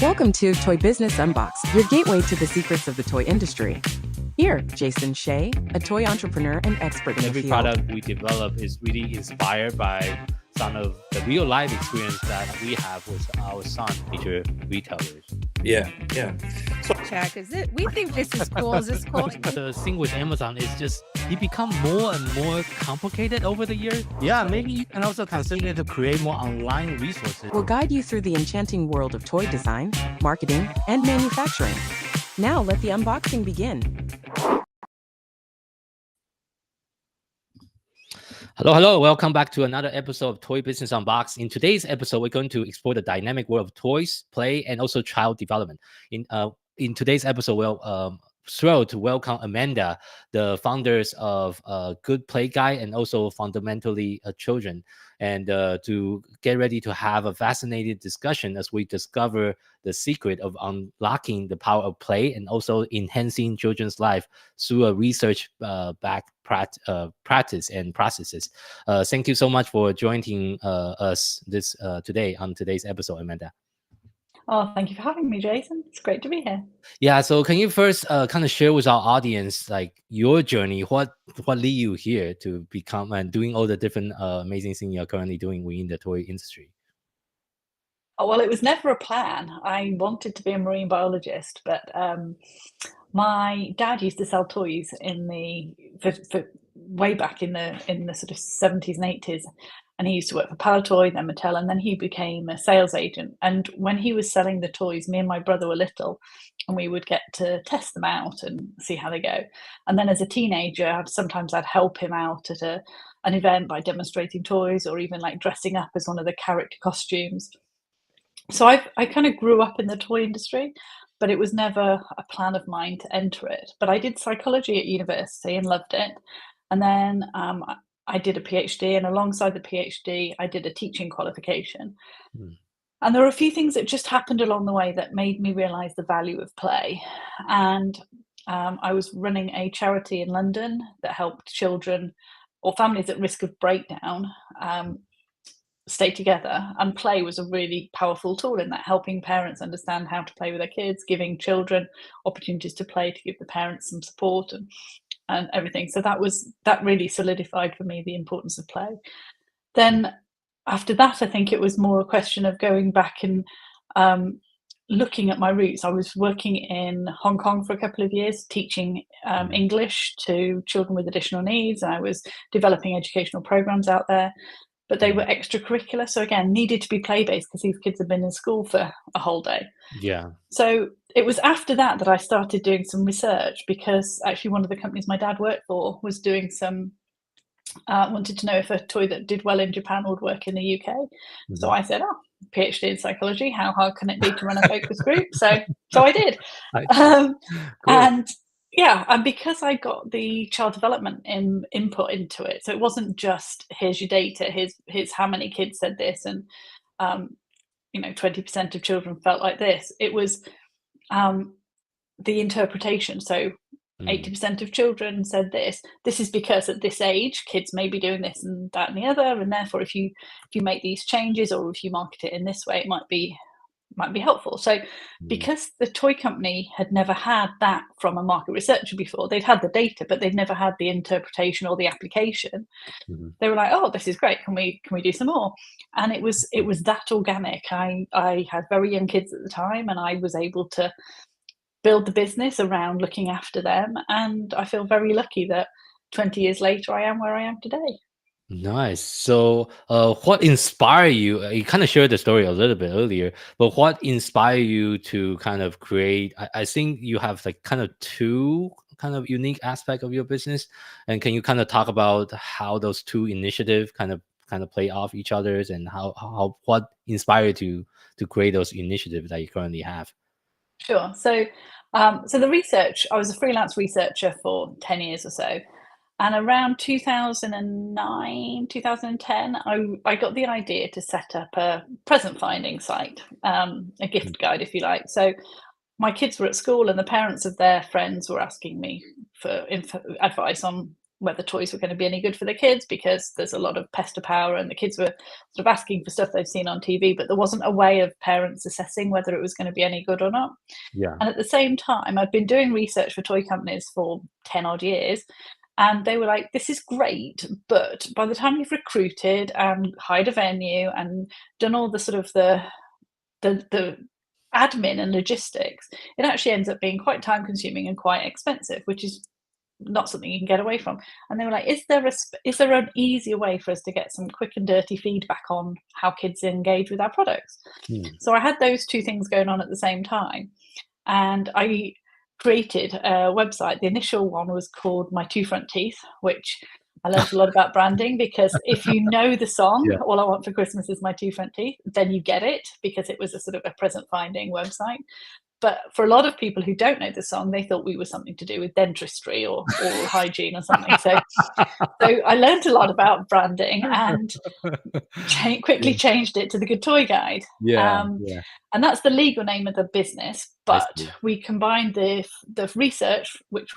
Welcome to Toy Business Unboxed, your gateway to the secrets of the toy industry. Here, Hsieh, a toy entrepreneur and expert in the Every field. product we develop is really inspired by some of the real life experience that we have with our son, major retailers. Yeah. Check. Is it? We think this is cool. Is this cool? The thing with Amazon is just it become more and more complicated over the years. Yeah, maybe you can also consider to create more online resources. We'll guide you through the enchanting world of toy design, marketing, and manufacturing. Now let the unboxing begin. Hello. Welcome back to another episode of Toy Business Unboxed. In today's episode, we're going to explore the dynamic world of toys, play, and also child development. In today's episode, we're thrilled to welcome Amanda, the founders of Good Play Guide and also Fundamentally Children, and to get ready to have a fascinating discussion as we discover the secret of unlocking the power of play and also enhancing children's life through a research back practice and processes. Thank you so much for joining us today on today's episode, Amanda. Oh, thank you for having me, Jason. It's great to be here. Yeah, so can you first kind of share with our audience like your journey, what lead you here to become and doing all the different amazing things you're currently doing within the toy industry? Oh, well, it was never a plan. I wanted to be a marine biologist, but my dad used to sell toys in for way back in the sort of 70s and 80s. And he used to work for Palatoy, then Mattel, and then he became a sales agent. And when he was selling the toys, me and my brother were little, and we would get to test them out and see how they go. And then as a teenager, sometimes I'd help him out at an event by demonstrating toys or even like dressing up as one of the character costumes. So I kind of grew up in the toy industry, but it was never a plan of mine to enter it. But I did psychology at university and loved it. And then I did a PhD, and alongside the PhD, I did a teaching qualification. And there were a few things that just happened along the way that made me realize the value of play. And I was running a charity in London that helped children or families at risk of breakdown stay together. And play was a really powerful tool in that, helping parents understand how to play with their kids, giving children opportunities to play to give the parents some support and everything. So that really solidified for me the importance of play. Then after that, I think it was more a question of going back and looking at my roots. I was working in Hong Kong for a couple of years, teaching English to children with additional needs. And I was developing educational programs out there, but they were extracurricular. So again, needed to be play-based because these kids had been in school for a whole day. Yeah. So it was after that I started doing some research, because actually one of the companies my dad worked for was doing some, wanted to know if a toy that did well in Japan would work in the UK. So I said, PhD in psychology, how hard can it be to run a focus group? So I did. And yeah, and because I got the child development input into it, so it wasn't just here's your data, here's how many kids said this, and 20% of children felt like this. It was the interpretation. So 80% of children said this. This is because at this age, kids may be doing this and that and the other, and therefore, if you make these changes or if you market it in this way, it might be helpful. So because the toy company had never had that from a market researcher before, they'd had the data, but they'd never had the interpretation or the application. They were like, oh, this is great. Can we do some more? And it was that organic. I had very young kids at the time, and I was able to build the business around looking after them. And I feel very lucky that 20 years later, I am where I am today. Nice. So what inspired you? You kind of shared the story a little bit earlier, but what inspired you to kind of create? I think you have like kind of two kind of unique aspect of your business. And can you kind of talk about how those two initiatives kind of play off each other's, and how what inspired you to create those initiatives that you currently have? Sure. So the research, I was a freelance researcher for 10 years or so. And around 2009, 2010, I got the idea to set up a present finding site, a gift guide, if you like. So my kids were at school, and the parents of their friends were asking me for advice on whether toys were going to be any good for the kids, because there's a lot of pester power and the kids were sort of asking for stuff they've seen on TV, but there wasn't a way of parents assessing whether it was going to be any good or not. Yeah. And at the same time, I've been doing research for toy companies for 10 odd years. And they were like, this is great, but by the time you've recruited and hired a venue and done all the sort of the admin and logistics, it actually ends up being quite time consuming and quite expensive, which is not something you can get away from. And they were like, is there an easier way for us to get some quick and dirty feedback on how kids engage with our products? So I had those two things going on at the same time, and I created a website. The initial one was called My Two Front Teeth, which I learned a lot about branding, because if you know the song, Yeah. All I Want for Christmas Is My Two Front Teeth, then you get it, because it was a sort of a present finding website. But for a lot of people who don't know the song, they thought we were something to do with dentistry or oral hygiene or something. So I learned a lot about branding and quickly changed it to the Good Toy Guide. Yeah. And that's the legal name of the business. I But see. we combined the research, which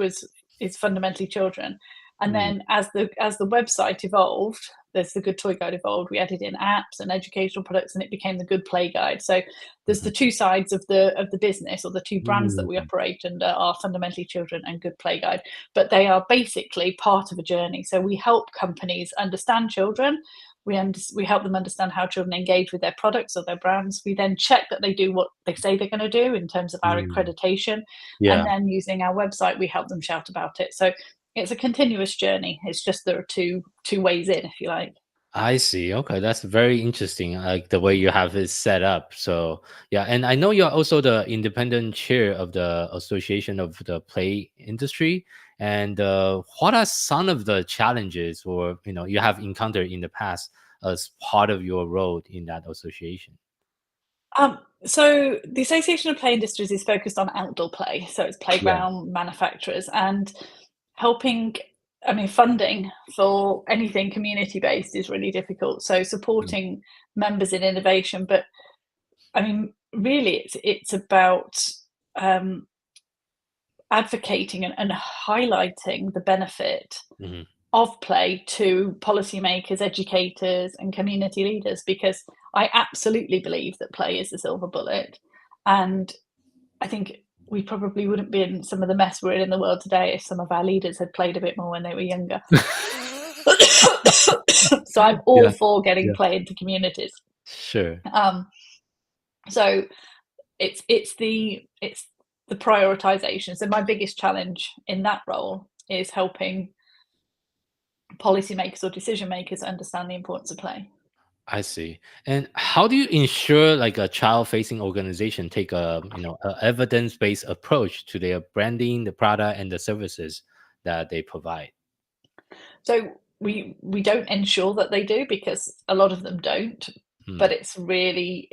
is fundamentally children. And then as the website evolved, there's the Good Toy Guide evolved. We added in apps and educational products, and it became the Good Play Guide. So there's the two sides of the business, or the two brands that we operate under, are fundamentally children and Good Play Guide. But they are basically part of a journey. So we help companies understand children. We help them understand how children engage with their products or their brands. We then check that they do what they say they're going to do in terms of our accreditation. Yeah. And then using our website, we help them shout about it. So it's a continuous journey. It's just there are two ways in, if you like. I see. Okay, that's very interesting. Like the way you have it set up. So yeah, and I know you're also the independent chair of the Association of the Play Industry. And what are some of the challenges, or you have encountered in the past as part of your role in that association? So the Association of Play Industries is focused on outdoor play. So it's playground manufacturers, and helping. I mean, funding for anything community-based is really difficult. So supporting members in innovation, but I mean, really, it's about advocating and highlighting the benefit of play to policymakers, educators, and community leaders, because I absolutely believe that play is the silver bullet. And I think we probably wouldn't be in some of the mess we're in the world today if some of our leaders had played a bit more when they were younger. So I'm all for getting play into communities. Sure. So it's the prioritization. So my biggest challenge in that role is helping policymakers or decision makers understand the importance of play. I see. And how do you ensure like a child-facing organization take a evidence-based approach to their branding, the product, and the services that they provide? So we don't ensure that they do, because a lot of them don't. But it's really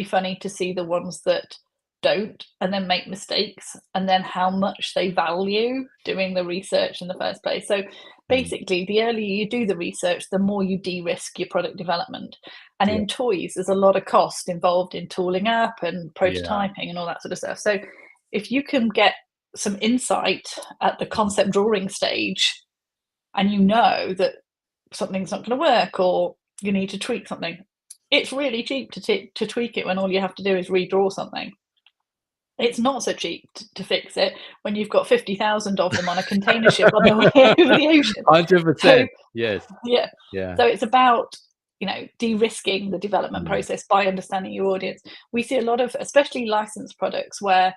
funny to see the ones that don't and then make mistakes, and then how much they value doing the research in the first place. So basically, the earlier you do the research, the more you de-risk your product development. And in toys, there's a lot of cost involved in tooling up and prototyping and all that sort of stuff. So if you can get some insight at the concept drawing stage, and you know that something's not going to work or you need to tweak something, it's really cheap to tweak it when all you have to do is redraw something. It's not so cheap to fix it when you've got 50,000 of them on a container ship on the way over the ocean. 100%. Yes. Yeah. So it's about de-risking the development process by understanding your audience. We see a lot of, especially licensed products, where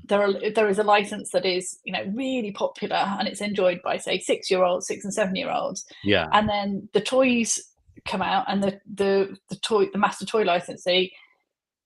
there is a license that is really popular and it's enjoyed by, say, 6-year-olds, 6 and 7-year-olds. Yeah. And then the toys come out, and the master toy licensee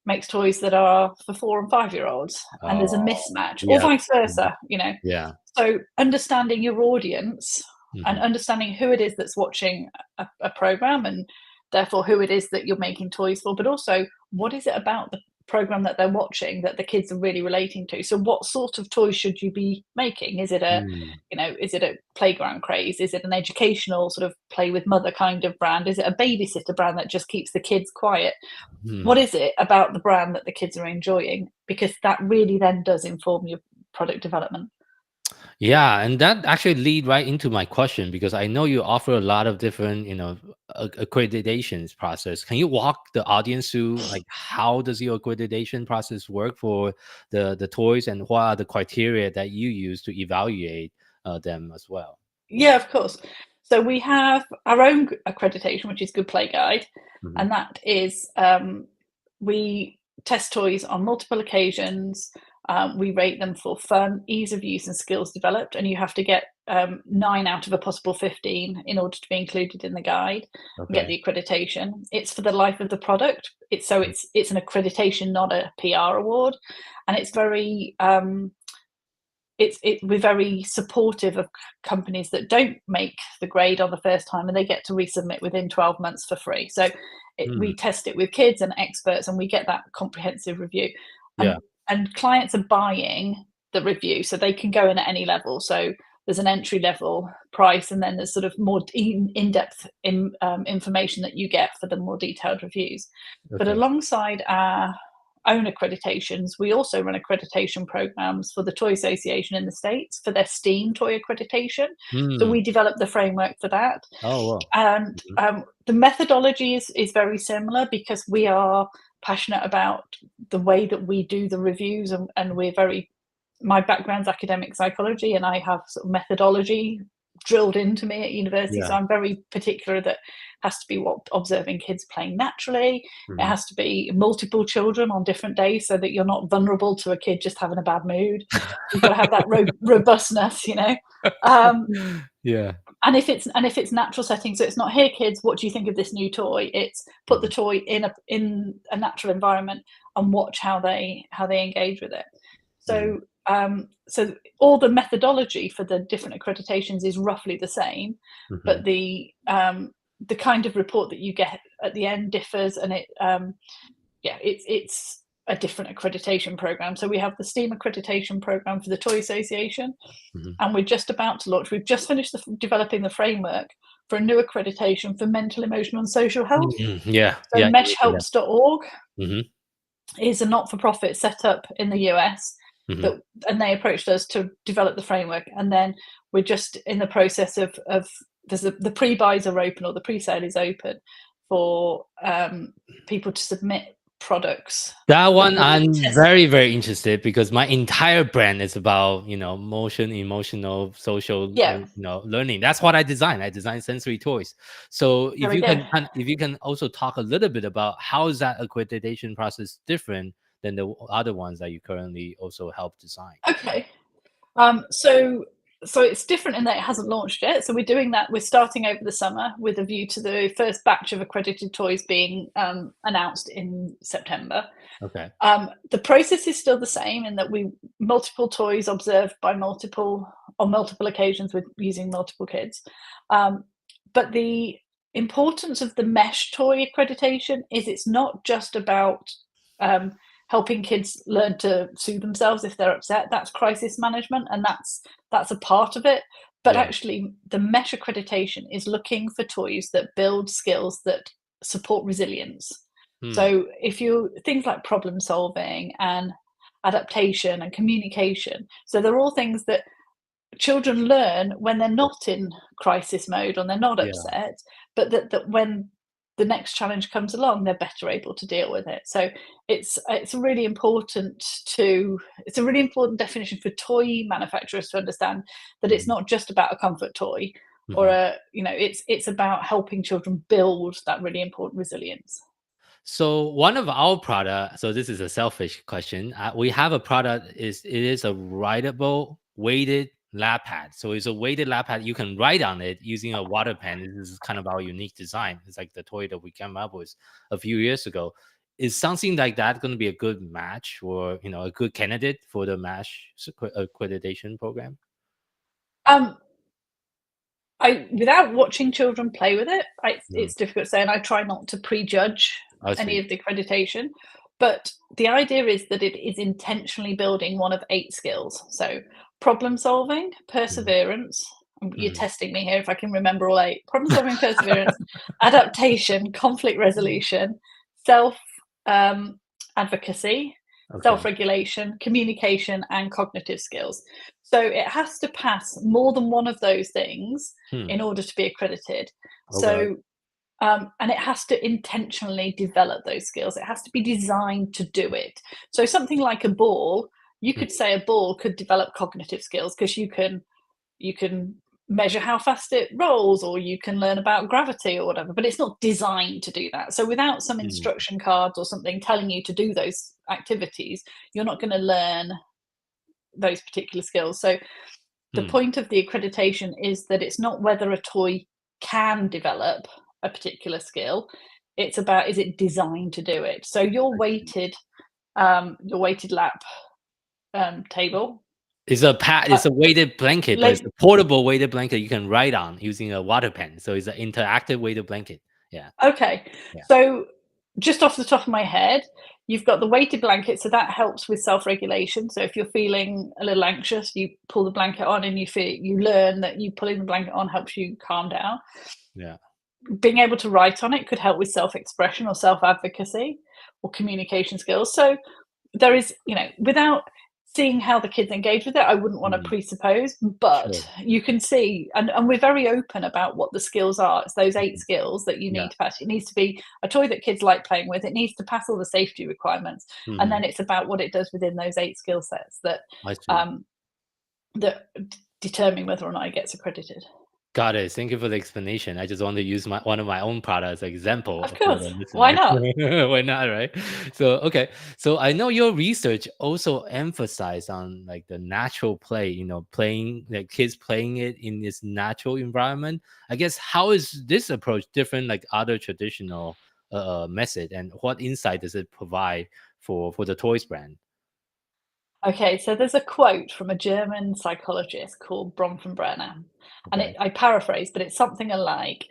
makes toys that are for 4 and 5-year-olds, and there's a mismatch, or vice versa. Yeah. So understanding your audience and understanding who it is that's watching a program, and therefore who it is that you're making toys for, but also what is it about the program that they're watching that the kids are really relating to. So what sort of toys should you be making? Is it is it a playground craze? Is it an educational sort of play with mother kind of brand? Is it a babysitter brand that just keeps the kids quiet? What is it about the brand that the kids are enjoying? Because that really then does inform your product development. Yeah, and that actually lead right into my question because I know you offer a lot of different, accreditations process. Can you walk the audience through like how does your accreditation process work for the toys and what are the criteria that you use to evaluate them as well? Yeah, of course. So we have our own accreditation, which is Good Play Guide, Hmm. and that is we test toys on multiple occasions. We rate them for fun, ease of use, and skills developed, and you have to get 9 out of a possible 15 in order to be included in the guide and get Okay. the accreditation. It's for the life of the product. It's an accreditation, not a PR award, and it's very we're very supportive of companies that don't make the grade on the first time, and they get to resubmit within 12 months for free. So we Mm, test it with kids and experts, and we get that comprehensive review. yeah. And clients are buying the review, so they can go in at any level. So there's an entry level price, and then there's sort of more in-depth information that you get for the more detailed reviews. But Okay. alongside our own accreditations, we also run accreditation programs for the Toy Association in the States for their STEAM toy accreditation. So Mm. we developed the framework for that. Oh, well. And Hmm. the methodology is very similar because we are passionate about the way that we do the reviews, and we're very, my background's academic psychology, and I have sort of methodology drilled into me at university. So Yeah. I'm very particular that has to be what observing kids playing naturally. It Hmm. has to be multiple children on different days so that you're not vulnerable to a kid just having a bad mood. You've got to have that robustness, you know. Um, Yeah. and if it's natural setting, so it's not, here kids, what do you think of this new toy? It's put the Mhm. toy in a natural environment and watch how they engage with it. Mhm. So all the methodology for the different accreditations is roughly the same, but Mhm. the kind of report that you get at the end differs, and it's a different accreditation program. So we have the STEAM accreditation program for the Toy Association, Mhm. and we're just about to launch. We've just finished developing the framework for a new accreditation for mental, emotional, and social health. Mhm. Yeah. So Yeah. You mentioned that. meshhelps.org Mhm. is a not-for-profit set up in the US Mhm. that, and they approached us to develop the framework, and then we're just in the process of the pre-buys are open, or the pre-sale is open for people to submit products That that one will be I'm tested. very, very interested because my entire brand is about, motion, emotional, social, Yeah, learning. That's what I design. I design sensory toys. So very good. if you can also talk a little bit about how is that accreditation process different than the other ones that you currently also help design? Okay. So it's different in that it hasn't launched yet. So we're doing that. We're starting over the summer with a view to the first batch of accredited toys being announced in September. Okay. The process is still the same in that we multiple toys observed by multiple on multiple occasions with using multiple kids. But the importance of the mesh toy accreditation is it's not just about um, helping kids learn to soothe themselves if they're upset. That's crisis management, and that's a part of it. But Yeah. actually, the mesh accreditation is looking for toys that build skills that support resilience. Hmm. So if you things like problem solving and adaptation and communication, so they're all things that children learn when they're not in crisis mode and they're not Yeah. upset, but that when the next challenge comes along, they're better able to deal with it. So it's really important it's a really important definition for toy manufacturers to understand that it's Mhm. not just about a comfort toy, or Mhm. it's about helping children build that really important resilience. So one of our product, so this is a selfish question. We have a product it is a writable weighted lap pad. So it's a weighted lap pad. You can write on it using a water pen. This is kind of our unique design. It's like the toy that we came up with a few years ago. Is something like that going to be a good match, or a good candidate for the MASH accreditation program? Um, I without watching children play with it, Mhm. it's difficult to say, and I try not to prejudge I any see. of the accreditation. But the idea is that it is intentionally building one of 8 skills. So problem solving, Mhm. perseverance. You're Mhm. testing me here if I can remember all 8. Problem solving, perseverance, adaptation, conflict resolution, self advocacy, self-regulation, communication, and cognitive skills. So it has to pass more than one of those things in order to be accredited. So and it has to intentionally develop those skills. It has to be designed to do it. So something like a ball, you could say a ball could develop cognitive skills because you can measure how fast it rolls, or you can learn about gravity or whatever, but it's not designed to do that. So without some instruction cards or something telling you to do those activities, you're not going to learn those particular skills. So the point of the accreditation is that it's not whether a toy can develop a particular skill, it's about, is it designed to do it? So your weighted lap table, it's a weighted blanket, but it's a portable weighted blanket you can write on using a water pen. So it's an interactive weighted blanket. Yeah. Okay. Yeah. So just off the top of my head, you've got the weighted blanket, so that helps with self-regulation. So if you're feeling a little anxious, you pull the blanket on, and you learn that you pulling the blanket on helps you calm down. Yeah. Being able to write on it could help with self-expression or self-advocacy or communication skills. So there is, without seeing how the kids engage with it, I wouldn't want to presuppose, but you can see, and we're very open about what the skills are. It's those 8 skills that you need to pass. It needs to be a toy that kids like playing with. It needs to pass all the safety requirements. And then it's about what it does within those 8 skill sets that that determine whether or not it gets accredited. Got it. Thank you for the explanation. I just want to use one of my own products as an example. Of course. Why not? Why not, right? So, okay. So I know your research also emphasized on like the natural play, playing, like kids playing it in this natural environment. I guess, how is this approach different like other traditional method, and what insight does it provide for the toys brand? Okay, so there's a quote from a German psychologist called Bronfenbrenner, and Okay. I paraphrase, but it's something like,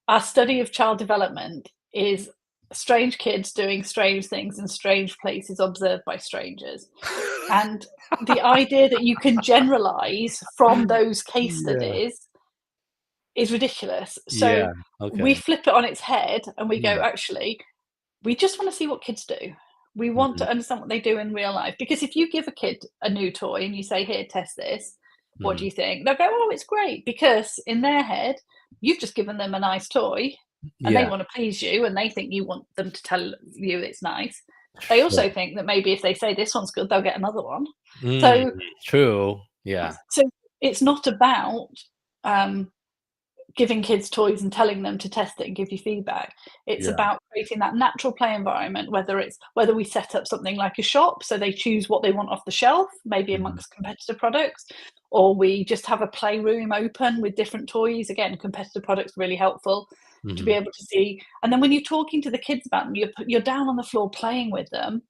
our study of child development is strange kids doing strange things in strange places observed by strangers. And the idea that you can generalize from those case studies is ridiculous. So Yeah. we Okay. flip it on its head and we go, actually, we just want to see what kids do. We want to understand what they do in real life. Because if you give a kid a new toy and you say, here, test this, what do you think? They'll go, oh, it's great. Because in their head, you've just given them a nice toy and they want to please you, and they think you want them to tell you it's nice. They also think that maybe if they say this one's good, they'll get another one. So True. Yeah. So it's not about giving kids toys and telling them to test it and give you feedback. It's about creating that natural play environment, whether we set up something like a shop so they choose what they want off the shelf, maybe amongst competitor products, or we just have a playroom open with different toys. Again, competitor products really helpful to be able to see. And then when you're talking to the kids about them, you're down on the floor playing with them,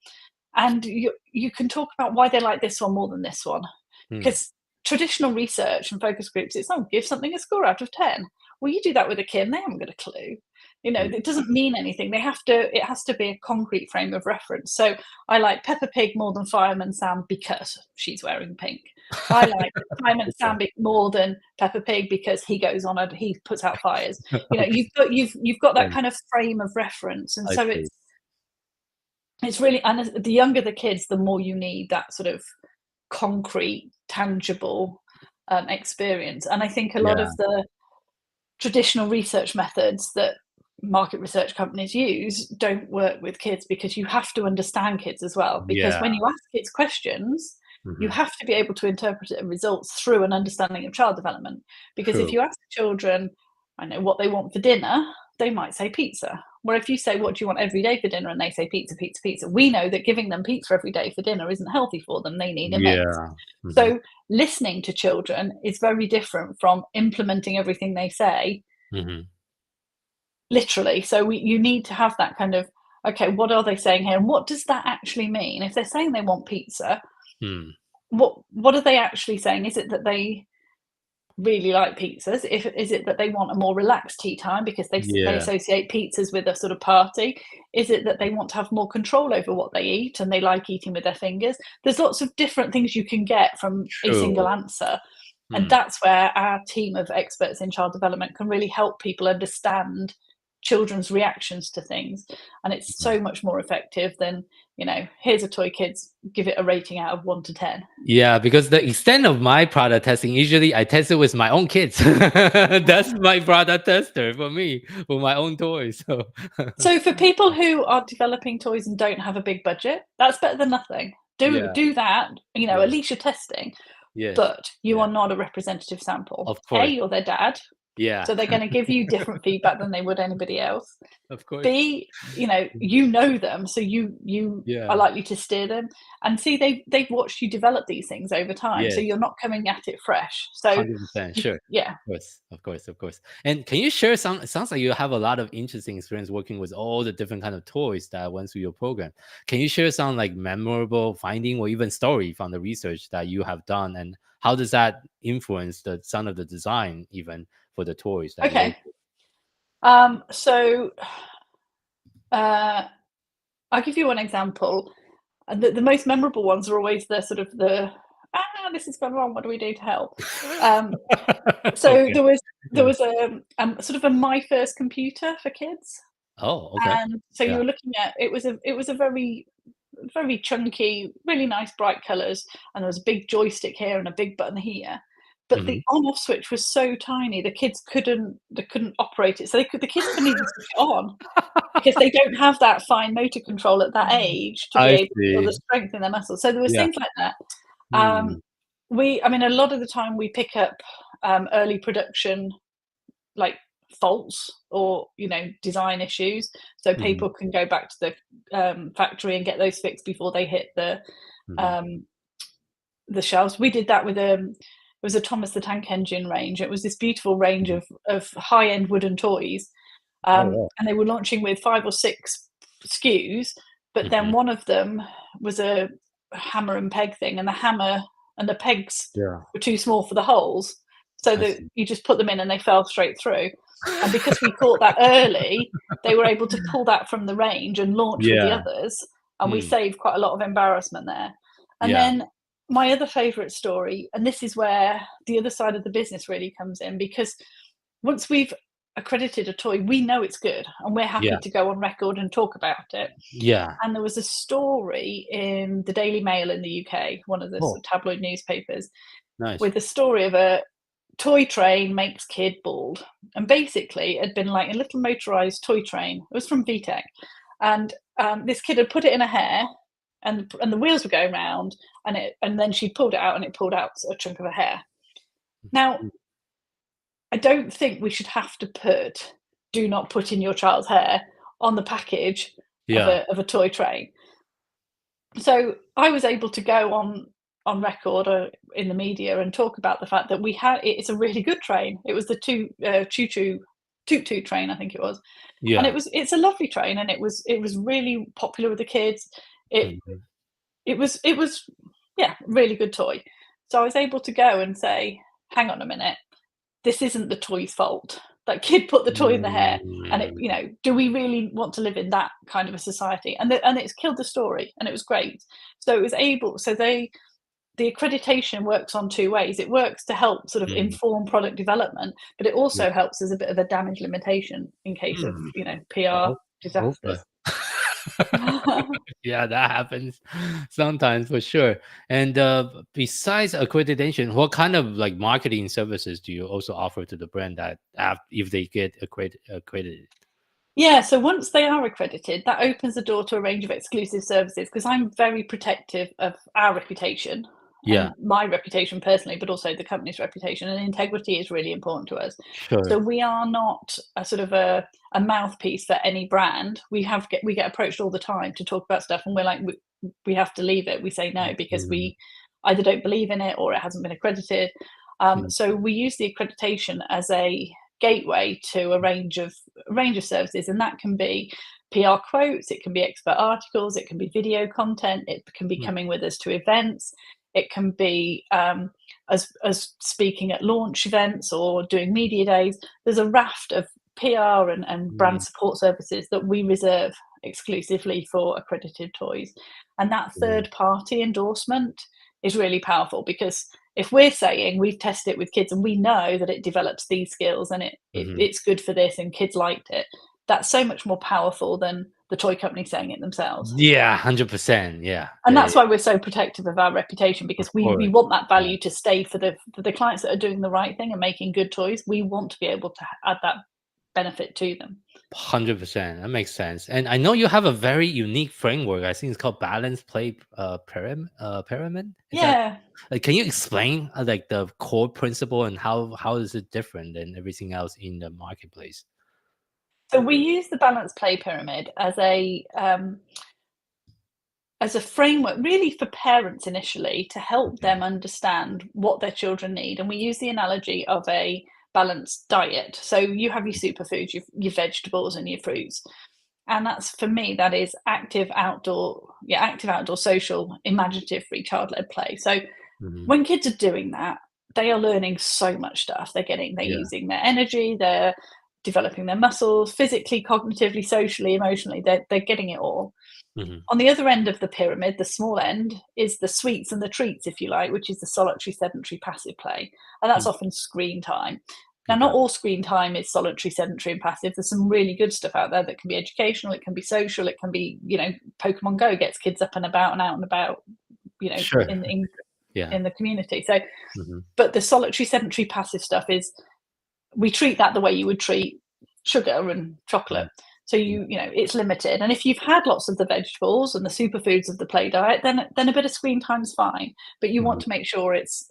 and you can talk about why they like this one more than this one. Because traditional research and focus groups, it's not give something a score out of 10. Well, you do that with a kid and they haven't got a clue. It doesn't mean anything. It has to be a concrete frame of reference. So I like Peppa Pig more than Fireman Sam because she's wearing pink. I like Fireman Sam more than Peppa Pig because he puts out fires. You've got that kind of frame of reference, and so it's really, and the younger the kids, the more you need that sort of concrete, tangible experience. And I think a lot of the traditional research methods that market research companies use don't work with kids, because you have to understand kids as well. Because when you ask kids questions, you have to be able to interpret results through an understanding of child development. Because if you ask children, I know what they want for dinner, they might say pizza. Where if you say, what do you want every day for dinner? And they say pizza, pizza, pizza. We know that giving them pizza every day for dinner isn't healthy for them. They need a mix. So listening to children is very different from implementing everything they say literally. So you need to have that kind of, okay, what are they saying here? And what does that actually mean? If they're saying they want pizza, what are they actually saying? Is it that they really like pizzas? Is it that they want a more relaxed tea time because they associate pizzas with a sort of party? Is it that they want to have more control over what they eat and they like eating with their fingers? There's lots of different things you can get from a single answer. And that's where our team of experts in child development can really help people understand children's reactions to things, and it's so much more effective than, you know, here's a toy, kids, give it a rating out of 1 to 10. Yeah, because the extent of my product testing, usually I test it with my own kids. That's my product tester for me, for my own toys. So for people who are developing toys and don't have a big budget, that's better than nothing. Yeah. Do that, you know, Yeah. at least you're testing, Yes. but you Yeah. are not a representative sample. Of course. A, you're their dad, Yeah. so they're going to give you different feedback than they would anybody else. Of course. B, you know them, so you Yeah. are likely to steer them. And C, they've watched you develop these things over time, so Yes. you're not coming at it fresh. So 100%. Sure. yeah. Of course. And can you share some? It sounds like you have a lot of interesting experience working with all the different kind of toys that went through your program. Can you share some like memorable finding or even story from the research that you have done, and how does that influence some of the design even for the toys? That Okay. So I'll give you one example. The most memorable ones are always the sort of this has gone wrong. What do we do to help? So Okay. there was a sort of a my first computer for kids. Oh, okay. And so you Yeah. were looking at it was a very, very chunky, really nice bright colours, and there was a big joystick here and a big button here. But the on-off switch was so tiny, the kids couldn't operate it. So the kids couldn't even switch it on because they don't have that fine motor control at that age to be I able to feel the see. strength in their muscles. So there was Yeah. things like that. Hmm. I mean, a lot of the time we pick up early production, like faults or, you know, design issues, so people can go back to the factory and get those fixed before they hit the shelves. We did that with it was a Thomas the Tank Engine range. It was this beautiful range of high-end wooden toys, wow. and they were launching with 5 or 6 SKUs, but then one of them was a hammer and peg thing, and the hammer and the pegs Yeah. were too small for the holes, so I that see. you just put them in and they fell straight through. And because we caught that early, they were able to pull that from the range and launch with the Yeah. others, and we Hmm. saved quite a lot of embarrassment there. And Yeah. then my other favourite story, and this is where the other side of the business really comes in, because once we've accredited a toy, we know it's good and we're happy Yeah. to go on record and talk about it. Yeah. And there was a story in the Daily Mail in the UK, one of the sort of tabloid newspapers, Nice. with the story of a toy train makes kid bald. And basically it had been like a little motorized toy train. It was from VTech, and this kid had put it in a hair, and the wheels were going round, and then she pulled it out, and it pulled out a chunk of her hair. Now, I don't think we should have to put "do not put in your child's hair" on the package Yeah. of a toy train. So I was able to go on record in the media and talk about the fact that it's a really good train. It was the Toot Toot train, I think it was. Yeah. And it's a lovely train, and it was really popular with the kids. It was yeah, really good toy. So I was able to go and say, hang on a minute, this isn't the toy's fault. That kid put the toy in the hair, and it, you know, do we really want to live in that kind of a society? And it's killed the story, and it was great. So it was able. So the accreditation works on 2 ways. It works to help sort of inform product development, but it also helps as a bit of a damage limitation in case of, you know, PR disasters. Yeah, that happens sometimes for sure. And besides accreditation, what kind of like marketing services do you also offer to the brand that if they get accredited? Yeah, so once they are accredited, that opens the door to a range of exclusive services, because I'm very protective of our reputation. Yeah. And my reputation personally, but also the company's reputation, and integrity is really important to us. Sure. So we are not a sort of a mouthpiece for any brand. We get approached all the time to talk about stuff, and we're like, we have to leave it. We say no because we either don't believe in it or it hasn't been accredited. So we use the accreditation as a gateway to a range of services, and that can be PR quotes, it can be expert articles, it can be video content, it can be coming with us to events. It can be as speaking at launch events or doing media days. There's a raft of PR and brand support services that we reserve exclusively for accredited toys. And that third-party endorsement is really powerful, because if we're saying we've tested it with kids and we know that it develops these skills and it's good for this and kids liked it, that's so much more powerful than the toy company saying it themselves. Yeah, 100%. Yeah. And that's why we're so protective of our reputation, Of because we course. want that value to stay for the clients that are doing the right thing and making good toys. We want to be able to add that benefit to them. 100%. That makes sense. And I know you have a very unique framework. I think it's called Balance Play Pyramid. Is that Yeah. like, can you explain like the core principle and how is it different than everything else in the marketplace? So we use the Balance Play Pyramid as a framework really for parents initially to help them understand what their children need. And we use the analogy of a balanced diet. So you have your superfoods, your vegetables and your fruits. And that's, for me, that is active outdoor, social, imaginative, free, child-led play. So Mhm. when kids are doing that, they are learning so much stuff. They're Yeah. using their energy, they're developing their muscles, physically, cognitively, socially, emotionally, they're getting it all. Mhm. On the other end of the pyramid, the small end, is the sweets and the treats, if you like, which is the solitary, sedentary, passive play. And that's Mm. often screen time. Now, not Okay. all screen time is solitary, sedentary, and passive. There's some really good stuff out there that can be educational, it can be social, it can be, Pokemon Go gets kids up and about and out and about, Sure. in Yeah. the community. So, Mhm. but the solitary, sedentary, passive stuff is, we treat that the way you would treat sugar and chocolate. Mhm. So it's limited. And if you've had lots of the vegetables and the superfoods of the play diet, then a bit of screen time's fine. But you want Mhm. to make sure it's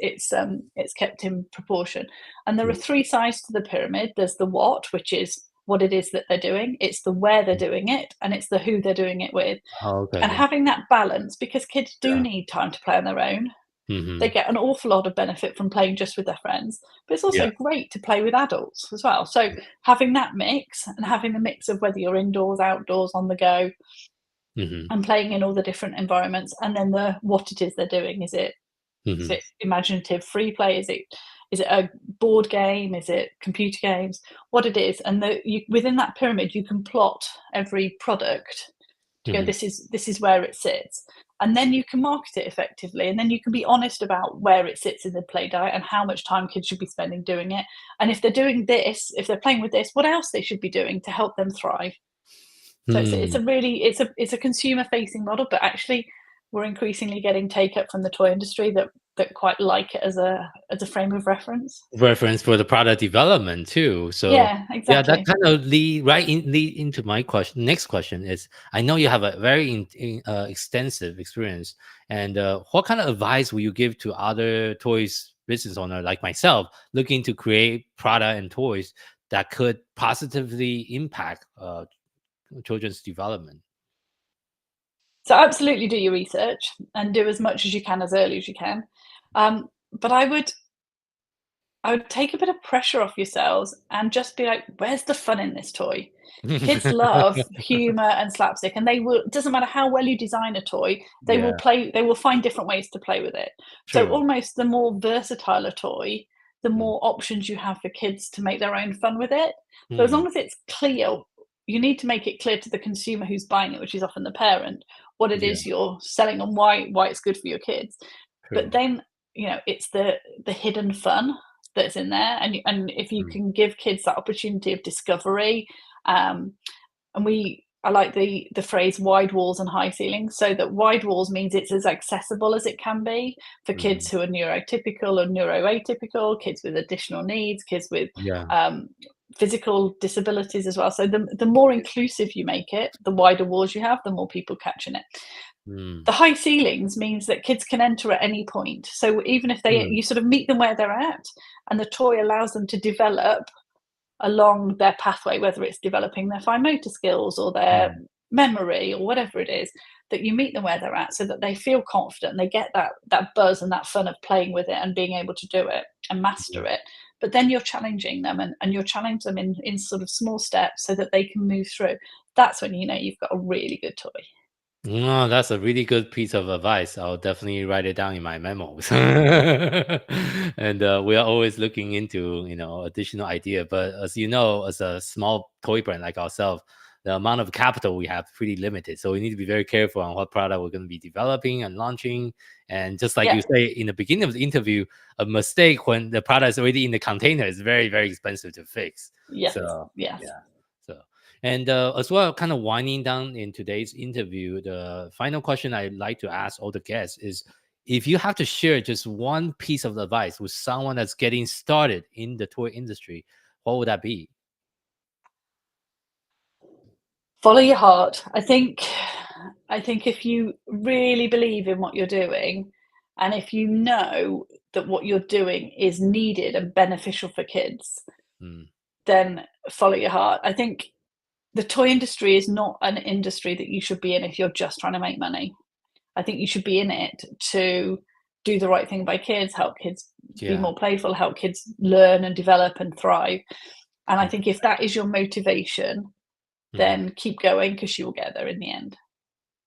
kept in proportion. And there are Mhm. 3 sides to the pyramid. There's the what, which is what it is that they're doing. It's the where they're doing it, and it's the who they're doing it with. Oh, okay. And having that balance, because kids do Yeah. need time to play on their own. They Mhm. get an awful lot of benefit from playing just with their friends, but it's Yeah. also great to play with adults as well. So having that mix, and having the mix of whether you're indoors, outdoors, on the go, Mhm. and playing in all the different environments, and then the what it is they're doing. Is Mhm. it imaginative free play? Is it a board game? Is it computer games? What it is, and within that pyramid, you can plot every product to go, Mhm. this is where it sits, and then you can market it effectively, and then you can be honest about where it sits in the play diet and how much time kids should be spending doing it, and if they're doing this, if they're playing with this, what else they should be doing to help them thrive. So it's Mm. a really it's a consumer facing model, but actually we're increasingly getting take up from the toy industry that quite like it as a frame of reference. Reference for the product development too. So Yeah, yeah, that exactly. kind of lead into my question. Next question is: I know you have a very extensive experience, and what kind of advice will you give to other toys business owner like myself looking to create product and toys that could positively impact children's development? So absolutely do your research and do as much as you can as early as you can. But I would take a bit of pressure off yourselves and just be like, where's the fun in this toy? Kids love humor and slapstick, and they will, it doesn't matter how well you design a toy, Yeah, they will find different ways to play with it. So true. almost the more versatile a toy, the Mm, more options you have for kids to make their own fun with it. So as mm, long as it's clear, you need to make it clear to the consumer who's buying it, which is often the parent, what it yeah, is you're selling and why it's good for your kids. But true. then, it's the hidden fun that's in there, and if you Mm, can give kids that opportunity of discovery, um, and I like the phrase wide walls and high ceilings. So that wide walls means it's as accessible as it can be for mhm. kids who are neurotypical or neuroatypical, kids with additional needs, kids with Yeah. um, physical disabilities as well. So the more inclusive you make it, the wider walls you have, the more people catching it. Mm, The high ceilings means that kids can enter at any point. So even if mm, you sort of meet them where they're at, and the toy allows them to develop along their pathway, whether it's developing their fine motor skills or their mm, memory or whatever it is, that you meet them where they're at so that they feel confident and they get that buzz and that fun of playing with it and being able to do it and yeah. master it. But then you're challenging them, and you're challenging them in sort of small steps so that they can move through. That's when you've got a really good toy. No, that's a really good piece of advice. I'll definitely write it down in my memos. And we are always looking into, additional idea. But as you know, as a small toy brand like ourselves, the amount of capital we have pretty limited. So we need to be very careful on what product we're going to be developing and launching. And just like Yeah. you say in the beginning of the interview, a mistake when the product is already in the container is very, very expensive to fix. Yes. So Yes. yeah. So And as well, kind of winding down in today's interview, the final question I'd like to ask all the guests is, if you have to share just one piece of advice with someone that's getting started in the toy industry, what would that be? Follow your heart. I think if you really believe in what you're doing, and if you know that what you're doing is needed and beneficial for kids, Mm, then follow your heart. I think the toy industry is not an industry that you should be in if you're just trying to make money. I think you should be in it to do the right thing by kids, help kids be yeah. more playful, help kids learn and develop and thrive. And I Mm, think if that is your motivation, mm. then keep going, because you will get there in the end.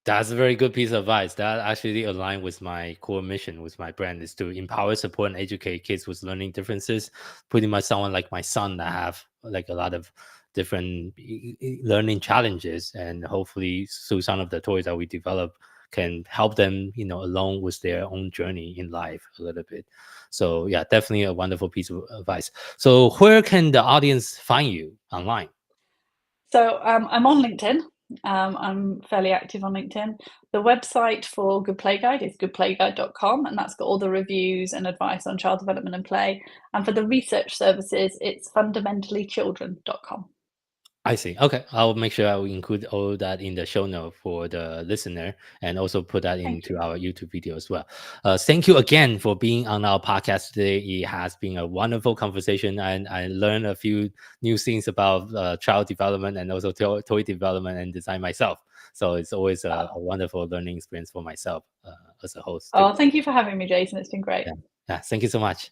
That's a very good piece of advice. That actually aligned with my core mission, with my brand, is to empower, support, and educate kids with learning differences. Pretty much someone like my son that have like a lot of different learning challenges, and hopefully through some of the toys that we develop can help them, along with their own journey in life a little bit. So yeah, definitely a wonderful piece of advice. So where can the audience find you online? So I'm on LinkedIn. I'm fairly active on LinkedIn. The website for Good Play Guide is goodplayguide.com, and that's got all the reviews and advice on child development and play. And for the research services, it's fundamentallychildren.com. I see. Okay. I'll make sure I will include all that in the show note for the listener, and also put that Thank into you. our YouTube video as well. Thank you again for being on our podcast today. It has been a wonderful conversation, and I learned a few new things about child development and also toy development and design myself. So it's always a wonderful learning experience for myself as a host too. Oh, thank you for having me, Jason. It's been great. Yeah. Yeah. Thank you so much.